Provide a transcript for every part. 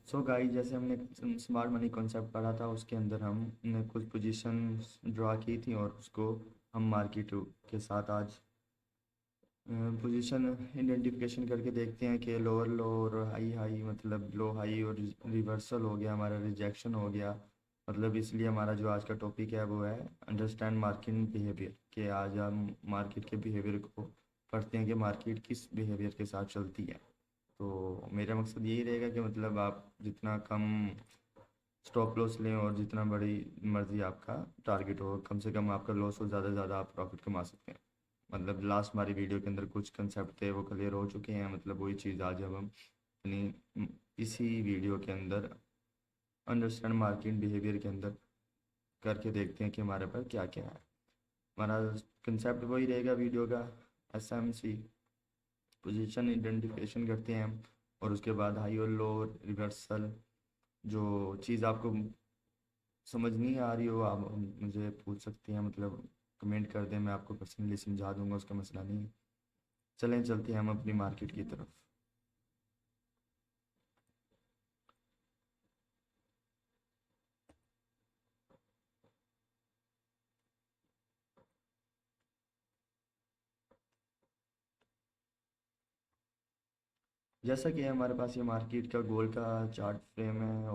So guys, जैसे हमने smart money concept पढ़ा था, उसके अंदर हमने कुछ पोजीशन ड्रा की थी और उसको हम मार्केट के साथ आज पोजीशन आइडेंटिफिकेशन करके देखते हैं कि लोअर लो और हाई हाई, मतलब लो हाई और रिवर्सल हो गया, हमारा रिजेक्शन हो गया। मतलब इसलिए हमारा जो आज का टॉपिक है वो है अंडरस्टैंड मार्केट बिहेवियर, कि आज हम मार्केट के बिहेवियर को पढ़ते हैं कि मार्केट किस बिहेवियर के साथ चलती है। तो मेरा मकसद यही रहेगा कि मतलब आप जितना कम स्टॉप लॉस लें और जितना बड़ी मर्जी आपका टारगेट हो, कम से कम आपका लॉस हो, ज़्यादा से ज़्यादा आप प्रॉफिट कमा सकते हैं। मतलब लास्ट हमारी वीडियो के अंदर कुछ कंसेप्ट थे वो क्लियर हो चुके हैं, मतलब वही चीज़ आज अब हम अपनी इसी वीडियो के अंदर अंडरस्टैंड मार्केट बिहेवियर के अंदर करके देखते हैं कि हमारे पास क्या क्या है। हमारा कंसेप्ट वही रहेगा वीडियो का, SMC पोजीशन आइडेंटिफिकेशन करते हैं हम, और उसके बाद हाई और लो रिवर्सल। जो चीज़ आपको समझ नहीं आ रही हो आप मुझे पूछ सकती हैं, मतलब कमेंट कर दें, मैं आपको पर्सनली समझा दूंगा, उसका मसला नहीं है। चलें, चलते हैं हम अपनी मार्केट की तरफ। जैसा कि हमारे पास ये मार्केट का गोल का चार्ट फ्रेम है,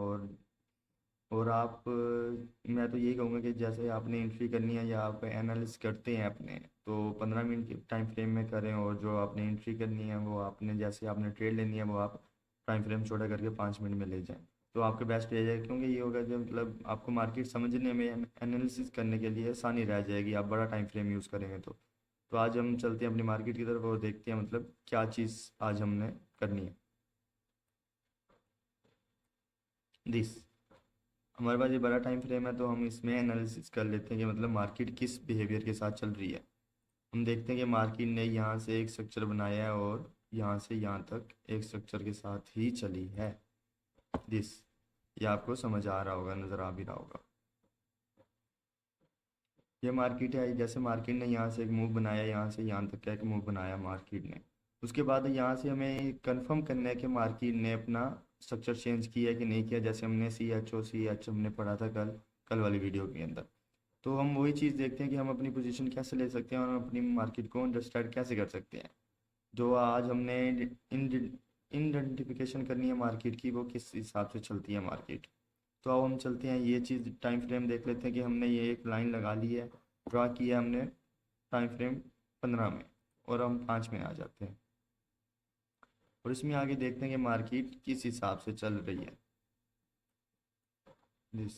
और आप मैं तो यही कहूँगा कि जैसे आपने एंट्री करनी है या आप एनालिसिस करते हैं अपने, तो 15 मिनट के टाइम फ्रेम में करें, और जो आपने एंट्री करनी है वो आपने जैसे आपने ट्रेड लेनी है वो आप टाइम फ्रेम छोटा करके 5 मिनट में ले जाएं। तो आपके बेस्ट रह जाएगा, क्योंकि ये होगा जो मतलब आपको मार्केट समझने में, एनालिसिस करने के लिए आसानी रह जाएगी, आप बड़ा टाइम फ्रेम यूज़ करेंगे तो आज हम चलते हैं अपनी मार्केट की तरफ और देखते हैं मतलब क्या चीज़ आज हमने करनी है। दिस हमारे पास ये बड़ा टाइम फ्रेम है, तो हम इसमें एनालिसिस कर लेते हैं कि मतलब मार्केट किस बिहेवियर के साथ चल रही है। हम देखते हैं कि मार्केट ने यहाँ से एक स्ट्रक्चर बनाया है और यहाँ से यहाँ तक एक स्ट्रक्चर के साथ ही चली है। दिस ये आपको समझ आ रहा होगा, नज़र आ भी रहा होगा। ये मार्केट है, जैसे मार्केट ने यहाँ से एक मूव बनाया, यहाँ से यहाँ तक का एक मूव बनाया मार्केट ने। उसके बाद यहाँ से हमें कंफर्म करना है कि मार्केट ने अपना स्ट्रक्चर चेंज किया है कि नहीं किया, जैसे हमने CHO हमने पढ़ा था कल कल वाली वीडियो के अंदर। तो हम वही चीज़ देखते हैं कि हम अपनी पोजीशन कैसे ले सकते हैं और हम अपनी मार्केट को अंडरस्टैंड कैसे कर सकते हैं। जो आज हमने आइडेंटिफिकेशन करनी है मार्केट की, वो किस हिसाब से चलती है मार्केट। तो अब हम चलते हैं, ये चीज़ टाइम फ्रेम देख लेते हैं कि हमने ये एक लाइन लगा ली है, ड्रा किया हमने टाइम फ्रेम 15 में, और हम 5 में आ जाते हैं और इसमें आगे देखते हैं कि मार्केट किस हिसाब से चल रही है। दिस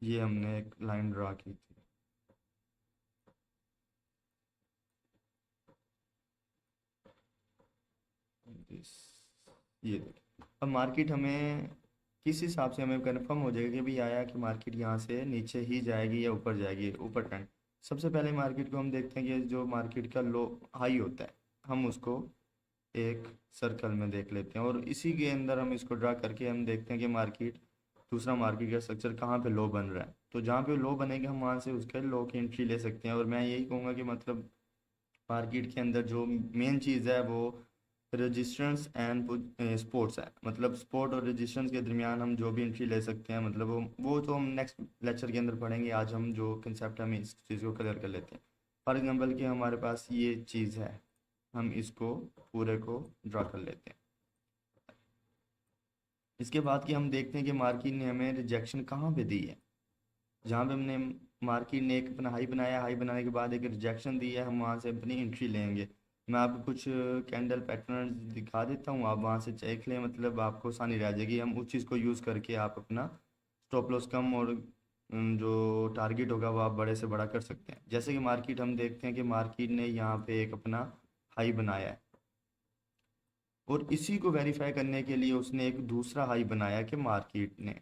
ये हमने एक लाइन ड्रा की थी। दिस ये देखिए, अब मार्केट हमें किस हिसाब से हमें कंफर्म हो जाएगा कि भाई आया कि मार्केट यहाँ से नीचे ही जाएगी या ऊपर जाएगी, ऊपर ट्रेंड। सबसे पहले मार्केट को हम देखते हैं कि जो मार्केट का लो हाई होता है, हम उसको एक सर्कल में देख लेते हैं, और इसी के अंदर हम इसको ड्रा करके हम देखते हैं कि मार्केट दूसरा मार्केट का स्ट्रक्चर कहाँ पे लो बन रहा है। तो जहाँ पे लो बनेगा हम वहाँ से उसके लो की एंट्री ले सकते हैं। और मैं यही कहूँगा कि मतलब मार्केट के अंदर जो मेन चीज़ है वो रेजिस्टेंस एंड स्पोर्ट्स है। मतलब स्पोर्ट और रेजिस्टेंस के दरमियान हम जो भी एंट्री ले सकते हैं, मतलब वो तो हम नेक्स्ट लेक्चर के अंदर पढ़ेंगे। आज हम जो कंसेप्ट है हम इस चीज़ को क्लियर कर लेते हैं। फॉर एग्जांपल कि हमारे पास ये चीज़ है, हम इसको पूरे को ड्रा कर लेते हैं। इसके बाद कि हम देखते हैं कि मार्केट ने हमें रिजेक्शन कहाँ पे दी है। जहाँ पे हमने मार्केट ने एक अपना हाई बनाया, हाई बनाने के बाद एक रिजेक्शन दी है, हम वहाँ से अपनी एंट्री लेंगे। मैं आपको कुछ कैंडल पैटर्न दिखा देता हूँ, आप वहाँ से देख लें, मतलब आपको आसानी रह जाएगी। हम उस चीज़ को यूज़ करके आप अपना स्टॉप लॉस कम और जो टारगेट होगा वो आप बड़े से बड़ा कर सकते हैं। जैसे कि मार्केट हम देखते हैं कि मार्केट ने यहाँ पे एक अपना हाई बनाया है, और इसी को वेरीफाई करने के लिए उसने एक दूसरा हाई बनाया कि मार्केट ने,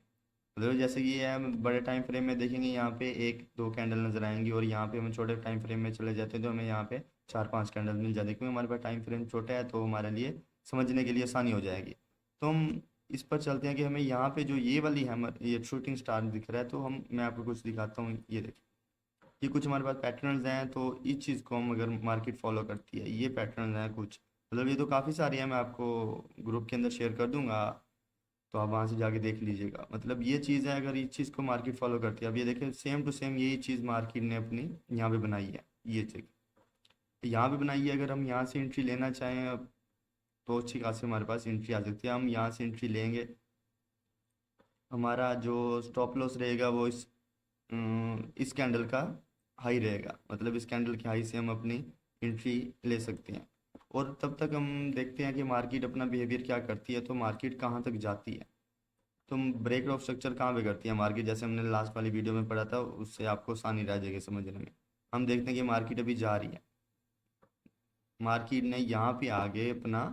मतलब जैसे कि ये हम बड़े टाइम फ्रेम में देखेंगे, यहाँ पे एक दो कैंडल नजर आएंगी, और यहाँ पे हम छोटे टाइम फ्रेम में चले जाते हैं तो हमें यहाँ पे 4-5 कैंडल मिल जाती है, क्योंकि हमारे पास टाइम फ्रेम छोटा है तो हमारे लिए समझने के लिए आसानी हो जाएगी। तो हम इस पर चलते हैं कि हमें यहाँ पे जो ये वाली हैमर, ये शूटिंग स्टार दिख रहा है, तो हम मैं आपको कुछ दिखाता हूँ। ये देखिए, ये कुछ हमारे पास पैटर्न्स हैं, तो इस चीज़ को हम अगर मार्केट फॉलो करती है, ये पैटर्न्स हैं कुछ, मतलब ये तो काफ़ी सारी है, मैं आपको ग्रुप के अंदर शेयर कर दूंगा, तो आप वहाँ से जाके देख लीजिएगा। मतलब ये चीज़ है, अगर इस चीज़ को मार्केट फॉलो करती है, अब ये देखिए सेम टू सेम यही चीज़ मार्केट ने अपनी यहाँ पे बनाई है, ये चीज़ यहाँ पे बनाई है। अगर हम यहाँ से एंट्री लेना चाहें अब, तो अच्छी खासी हमारे पास एंट्री आ सकती है। हम यहाँ से एंट्री लेंगे, हमारा जो स्टॉप लॉस रहेगा वो इस कैंडल का हाई रहेगा, मतलब इस कैंडल की हाई से हम अपनी एंट्री ले सकते हैं। और तब तक हम देखते हैं कि मार्केट अपना बिहेवियर क्या करती है, तो मार्केट कहाँ तक जाती है, तो ब्रेक ऑफ स्ट्रक्चर कहाँ पे करती है मार्केट, जैसे हमने लास्ट वाली वीडियो में पढ़ा था, उससे आपको आसानी रह जाएगी समझने में। हम देखते हैं कि मार्केट अभी जा रही है, मार्केट ने यहाँ पे आगे अपना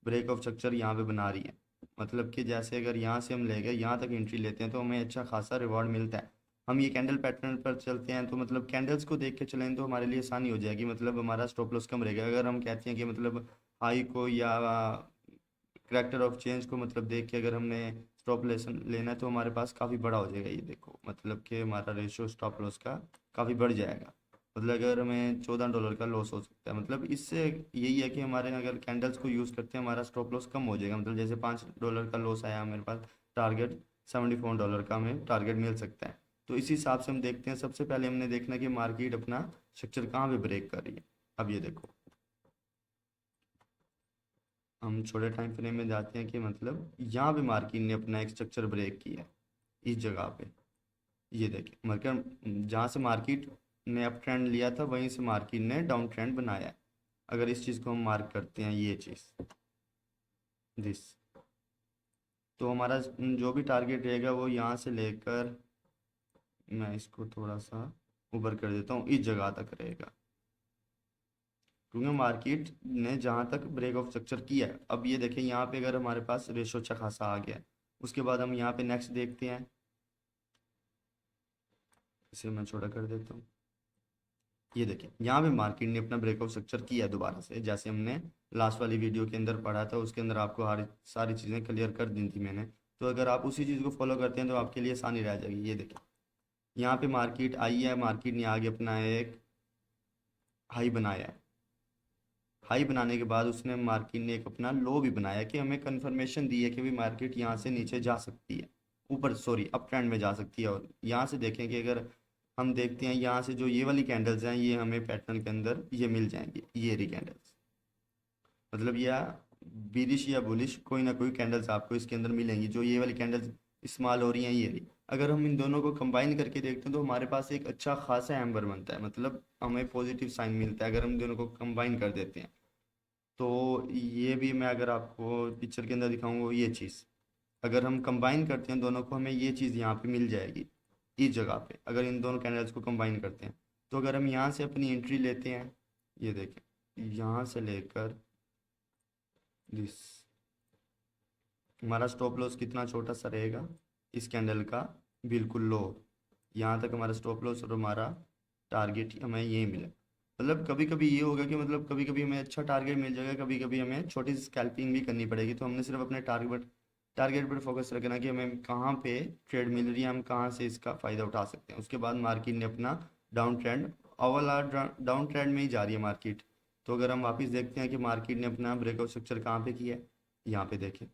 ब्रेक ऑफ स्ट्रक्चर यहाँ पे बना रही है। मतलब कि जैसे अगर यहाँ से हम ले गए यहाँ तक एंट्री लेते हैं तो हमें अच्छा खासा रिवॉर्ड मिलता है। हम ये कैंडल पैटर्न पर चलते हैं, तो मतलब कैंडल्स को देख के चलें तो हमारे लिए आसानी हो जाएगी, मतलब हमारा स्टॉप लॉस कम रहेगा। अगर हम कहते हैं कि मतलब हाई को या करेक्टर ऑफ चेंज को मतलब देख के अगर हमने स्टॉप लेसन लेना है, तो हमारे पास काफ़ी बड़ा हो जाएगा। ये देखो मतलब कि हमारा रेशियो स्टॉप लॉस का काफ़ी बढ़ जाएगा। मतलब अगर हमें $14 का लॉस हो सकता है, मतलब इससे यही है कि हमारे अगर कैंडल्स को यूज़ करते हैं हमारा स्टॉप लॉस कम हो जाएगा। मतलब जैसे $5 का लॉस आया मेरे पास, टारगेट $74 का हमें टारगेट मिल सकता है। तो इस हिसाब से हम देखते हैं, सबसे पहले हमने देखना कि मार्केट अपना स्ट्रक्चर कहाँ पे ब्रेक कर रही है। अब ये देखो, हम छोटे टाइम फ्रेम में जाते हैं कि मतलब यहाँ पे मार्केट ने अपना एक स्ट्रक्चर ब्रेक किया है इस जगह पे। ये देखिए मार्केट, जहाँ से मार्केट ने अप ट्रेंड लिया था वहीं से मार्केट ने डाउन ट्रेंड बनाया है। अगर इस चीज़ को हम मार्क करते हैं, ये चीज़ दिस, तो हमारा जो भी टारगेट रहेगा वो यहाँ से लेकर, मैं इसको थोड़ा सा ऊपर कर देता हूँ, इस जगह तक रहेगा। क्योंकि मार्केट ने जहाँ तक ब्रेक ऑफ स्ट्रक्चर किया है, अब ये देखें यहाँ पे अगर हमारे पास रेशो अच्छा खासा आ गया है, उसके बाद हम यहाँ पे नेक्स्ट देखते हैं, इसे मैं छोटा कर देता हूँ। ये देखिए यहाँ पे मार्केट ने अपना ब्रेकआउट स्ट्रक्चर किया है दोबारा से, जैसे हमने लास्ट वाली वीडियो के अंदर पढ़ा था, उसके अंदर आपको हर सारी चीज़ें क्लियर कर दी थी मैंने। तो अगर आप उसी चीज़ को फॉलो करते हैं तो आपके लिए आसानी रह जाएगी। ये देखिए यहाँ पे मार्केट आई है, मार्केट ने आगे अपना एक हाई बनाया है, हाई बनाने के बाद उसने मार्केट ने एक अपना लो भी बनाया कि हमें कंफर्मेशन दी है कि भी मार्केट यहाँ से नीचे जा सकती है, ऊपर सॉरी अप ट्रेंड में जा सकती है। और यहाँ से देखें कि अगर हम देखते हैं यहाँ से जो ये वाली कैंडल्स हैं, ये हमें पैटर्न के अंदर ये मिल जाएंगी, ये रही कैंडल्स, मतलब या बीरिश या बुलिश कोई ना कोई कैंडल्स आपको इसके अंदर मिलेंगी। जो ये वाली कैंडल्स इस्तेमाल हो रही हैं ये रही, अगर हम इन दोनों को कंबाइन करके देखते हैं तो हमारे पास एक अच्छा खासा एम्बर बनता है, मतलब हमें पॉजिटिव साइन मिलता है अगर हम दोनों को कंबाइन कर देते हैं। तो ये भी मैं अगर आपको पिक्चर के अंदर दिखाऊंगा ये चीज़, अगर हम कंबाइन करते हैं दोनों को, हमें ये चीज़ यहाँ पे मिल जाएगी इस जगह पे, अगर इन दोनों कैंडल्स को कंबाइन करते हैं। तो अगर हम यहाँ से अपनी एंट्री लेते हैं, ये देखें यहाँ से लेकर दिस, हमारा स्टॉप लॉस कितना छोटा सा रहेगा इस कैंडल का, बिल्कुल लो, यहाँ तक हमारा स्टॉप लॉस और हमारा टारगेट हमें यही मिला। मतलब कभी कभी ये होगा कि मतलब कभी कभी हमें अच्छा टारगेट मिल जाएगा, कभी कभी हमें छोटी सी स्कैल्पिंग भी करनी पड़ेगी। तो हमने सिर्फ अपने टारगेट पर फोकस रखना कि हमें कहाँ पे ट्रेड मिल रही है, हम कहाँ से इसका फ़ायदा उठा सकते हैं। उसके बाद मार्केट ने अपना down trend, overall down trend में ही जा रही है मार्केट। तो अगर हम वापस देखते हैं कि मार्केट ने अपना ब्रेकआउट स्ट्रक्चर कहाँ पे किया है, यहाँ पे देखें,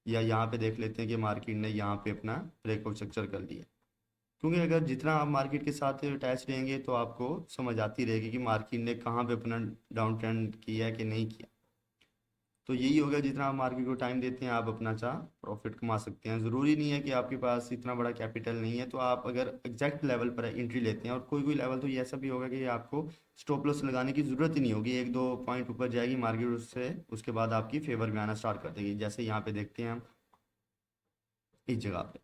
या यहाँ पे देख लेते हैं कि मार्केट ने यहाँ पे अपना ब्रेकआउट स्ट्रक्चर कर लिया। क्योंकि अगर जितना आप मार्केट के साथ अटैच रहेंगे तो आपको समझ आती रहेगी कि मार्केट ने कहाँ पे अपना डाउन ट्रेंड किया है कि नहीं किया। तो यही होगा, जितना आप मार्केट को टाइम देते हैं आप अपना अच्छा प्रॉफिट कमा सकते हैं। ज़रूरी नहीं है कि आपके पास इतना बड़ा कैपिटल नहीं है, तो आप अगर एग्जैक्ट लेवल पर एंट्री लेते हैं, और कोई कोई लेवल तो ये ऐसा भी होगा कि आपको स्टॉप लॉस लगाने की ज़रूरत ही नहीं होगी, एक दो पॉइंट ऊपर जाएगी मार्केट उससे, उसके बाद आपकी फेवर में आना स्टार्ट कर देगी। जैसे यहाँ पे देखते हैं हम इस जगह पे,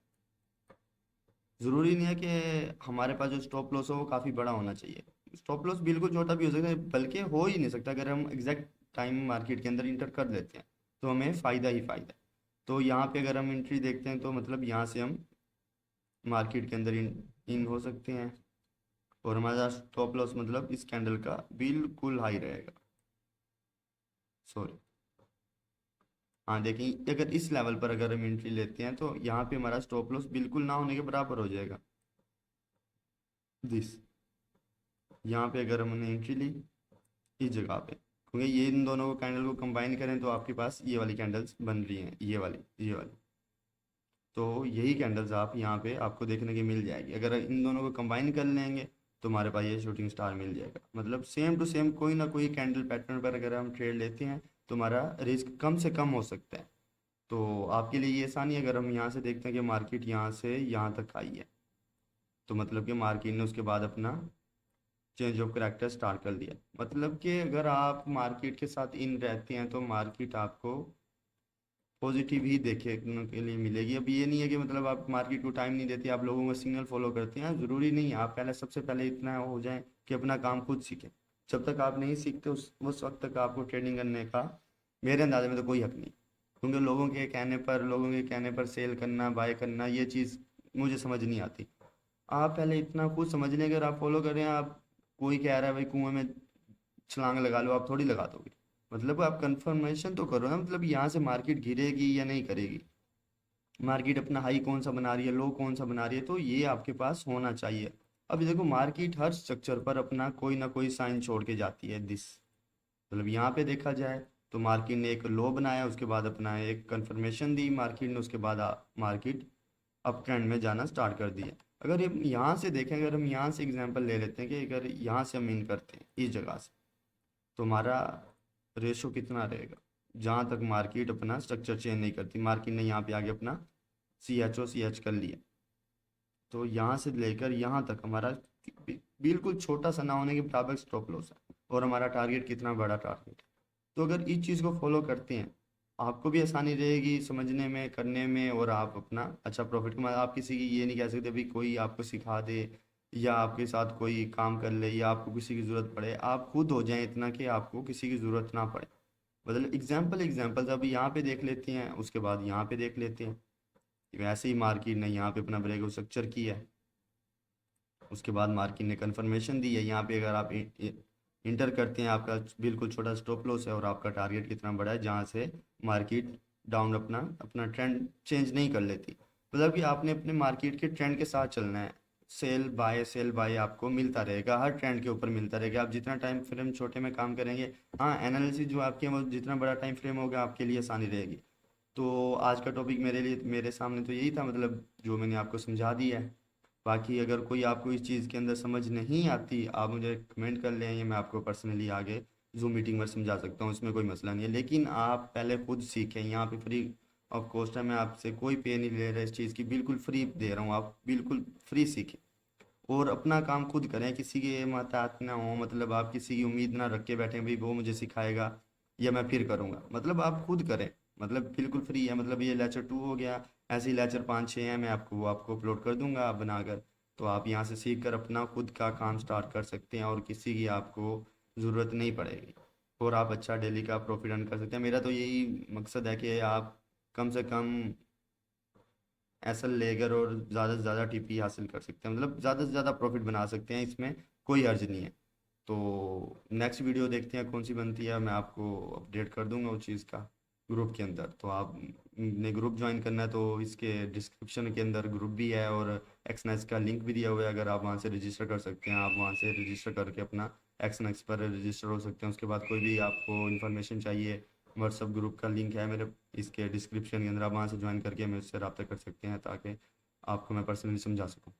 ज़रूरी नहीं है कि हमारे पास जो स्टॉप लॉस हो वो काफ़ी बड़ा होना चाहिए, स्टॉप लॉस बिल्कुल छोटा भी हो सकता है, बल्कि हो ही नहीं सकता। अगर हम एग्जैक्ट टाइम मार्केट के अंदर इंटर कर लेते हैं तो हमें फ़ायदा ही फ़ायदा है। तो यहाँ पे अगर हम एंट्री देखते हैं तो मतलब यहाँ से हम मार्केट के अंदर इन हो सकते हैं, और हमारा स्टॉप लॉस मतलब इस कैंडल का बिल्कुल हाई रहेगा, सॉरी हाँ देखिए अगर इस लेवल पर अगर हम एंट्री लेते हैं तो यहाँ पे हमारा स्टॉप लॉस बिल्कुल ना होने के बराबर हो जाएगा दिस। यहाँ पे अगर हमने एंट्री ली इस जगह पे, क्योंकि ये इन दोनों को कैंडल को कंबाइन करें तो आपके पास ये वाली कैंडल्स बन रही हैं, ये वाली। तो यही कैंडल्स आप यहाँ पे आपको देखने की मिल जाएगी। अगर इन दोनों को कंबाइन कर लेंगे तो हमारे पास ये शूटिंग स्टार मिल जाएगा। मतलब सेम टू सेम कोई ना कोई कैंडल पैटर्न पर अगर हम ट्रेड लेते हैं तो हमारा रिस्क कम से कम हो सकता है। तो आपके लिए ये आसानी है, अगर हम यहाँ से देखते हैं कि मार्केट यहाँ से यहाँ तक आई है, तो मतलब कि मार्केट ने उसके बाद अपना चेंज ऑफ करैक्टर स्टार्ट कर दिया। मतलब कि अगर आप मार्केट के साथ इन रहते हैं तो मार्केट आपको पॉजिटिव ही देखने के लिए मिलेगी। अब ये नहीं है कि मतलब आप मार्केट को टाइम नहीं देते, आप लोगों का सिग्नल फॉलो करते हैं, ज़रूरी नहीं है। आप पहले सबसे पहले इतना हो जाए कि अपना काम खुद सीखें। जब तक आप नहीं सीखते उस वक्त तक आपको ट्रेडिंग करने का मेरे अंदाजे में तो कोई हक नहीं। क्योंकि लोगों के कहने पर सेल करना बाय करना ये चीज़ मुझे समझ नहीं आती। आप पहले इतना कुछ समझ लें, अगर आप फॉलो करें, आप कोई कह रहा है भाई कुएं में छलांग लगा लो, आप थोड़ी लगा दोगे। मतलब आप कंफर्मेशन तो करो ना, मतलब यहाँ से मार्केट गिरेगी या नहीं करेगी, मार्केट अपना हाई कौन सा बना रही है, लो कौन सा बना रही है, तो ये आपके पास होना चाहिए। अब देखो मार्केट हर स्ट्रक्चर पर अपना कोई ना कोई साइन छोड़ के जाती है दिस। मतलब यहाँ पे देखा जाए तो मार्केट ने एक लो बनाया, उसके बाद अपना एक कंफर्मेशन दी मार्केट ने, उसके बाद मार्केट अप ट्रेंड में जाना स्टार्ट कर दिया। अगर हम यहाँ से देखें, अगर हम यहाँ से एग्जांपल ले लेते हैं कि अगर यहाँ से हम इन करते हैं इस जगह से, तो हमारा रेशो कितना रहेगा। जहाँ तक मार्केट अपना स्ट्रक्चर चेंज नहीं करती, मार्केट ने यहाँ पे आगे अपना सी एच कर लिया, तो यहाँ से लेकर यहाँ तक हमारा बिल्कुल छोटा सा ना होने के बराबर स्टॉप लॉस है, और हमारा टारगेट कितना बड़ा टारगेट है। तो अगर इस चीज़ को फॉलो करते हैं आपको भी आसानी रहेगी समझने में करने में, और आप अपना अच्छा प्रॉफिट कमा। आप किसी की ये नहीं कह सकते भाई कोई आपको सिखा दे या आपके साथ कोई काम कर ले या आपको किसी की ज़रूरत पड़े, आप खुद हो जाएं इतना कि आपको किसी की ज़रूरत ना पड़े। मतलब एग्जाम्पल्स अभी यहाँ पे देख लेते हैं, उसके बाद यहाँ पे देख लेते हैं। वैसे ही मार्केट ने यहाँ पे अपना ब्रेकआउट स्ट्रक्चर किया है, उसके बाद मार्केट ने कंफर्मेशन दी है। यहाँ पे अगर आप इंटर करते हैं, आपका बिल्कुल छोटा स्टॉप लॉस है और आपका टारगेट कितना बड़ा है जहाँ से मार्केट डाउन अपना अपना ट्रेंड चेंज नहीं कर लेती। मतलब कि आपने अपने मार्केट के ट्रेंड के साथ चलना है। सेल बाय आपको मिलता रहेगा, हर ट्रेंड के ऊपर मिलता रहेगा। आप जितना टाइम फ्रेम छोटे में काम करेंगे, हाँ एनालिसिस जो आपकी है वो जितना बड़ा टाइम फ्रेम होगा आपके लिए आसानी रहेगी। तो आज का टॉपिक मेरे सामने तो यही था, मतलब जो मैंने आपको समझा दिया है। बाकी अगर कोई आपको इस चीज़ के अंदर समझ नहीं आती, आप मुझे कमेंट कर लें, या मैं आपको पर्सनली आगे जूम मीटिंग में समझा सकता हूँ, इसमें कोई मसला नहीं है। लेकिन आप पहले खुद सीखें, यहाँ पे फ्री ऑफ कॉस्ट है, मैं आपसे कोई पे नहीं ले रहा इस चीज़ की, बिल्कुल फ्री दे रहा हूँ, आप बिल्कुल फ्री सीखें और अपना काम खुद करें। किसी के महतात ना हो, मतलब आप किसी की उम्मीद ना रख के बैठें भाई वो मुझे सिखाएगा या मैं फिर करूँगा। मतलब आप खुद करें, मतलब बिल्कुल फ्री है। मतलब ये लेक्चर 2 हो गया, ऐसे ही लेक्चर 5-6 हैं, मैं आपको वो आपको अपलोड कर दूंगा आप बनाकर। तो आप यहाँ से सीख कर अपना खुद का काम स्टार्ट कर सकते हैं और किसी की आपको ज़रूरत नहीं पड़ेगी, और आप अच्छा डेली का प्रॉफिट अर्न कर सकते हैं। मेरा तो यही मकसद है कि आप कम से कम एसएल लेकर और ज़्यादा से ज़्यादा टीपी हासिल कर सकते हैं, मतलब ज़्यादा से ज़्यादा प्रॉफिट बना सकते हैं, इसमें कोई हर्ज नहीं है। तो नेक्स्ट वीडियो देखते हैं कौन सी बनती है, मैं आपको अपडेट कर दूंगा उस चीज़ का ग्रुप के अंदर। तो आप ने ग्रुप ज्वाइन करना है तो इसके डिस्क्रिप्शन के अंदर ग्रुप भी है और एक्सनेक्स का लिंक भी दिया हुआ है, अगर आप वहाँ से रजिस्टर कर सकते हैं। आप वहाँ से रजिस्टर करके अपना एक्सनेक्स पर रजिस्टर हो सकते हैं। उसके बाद कोई भी आपको इन्फॉर्मेशन चाहिए, व्हाट्सअप ग्रुप का लिंक है मेरे इसके डिस्क्रिप्शन के अंदर, आप वहाँ से ज्वाइन करके मेरे से रब्ता कर सकते हैं ताकि आपको मैं पर्सनली समझा सकूँ।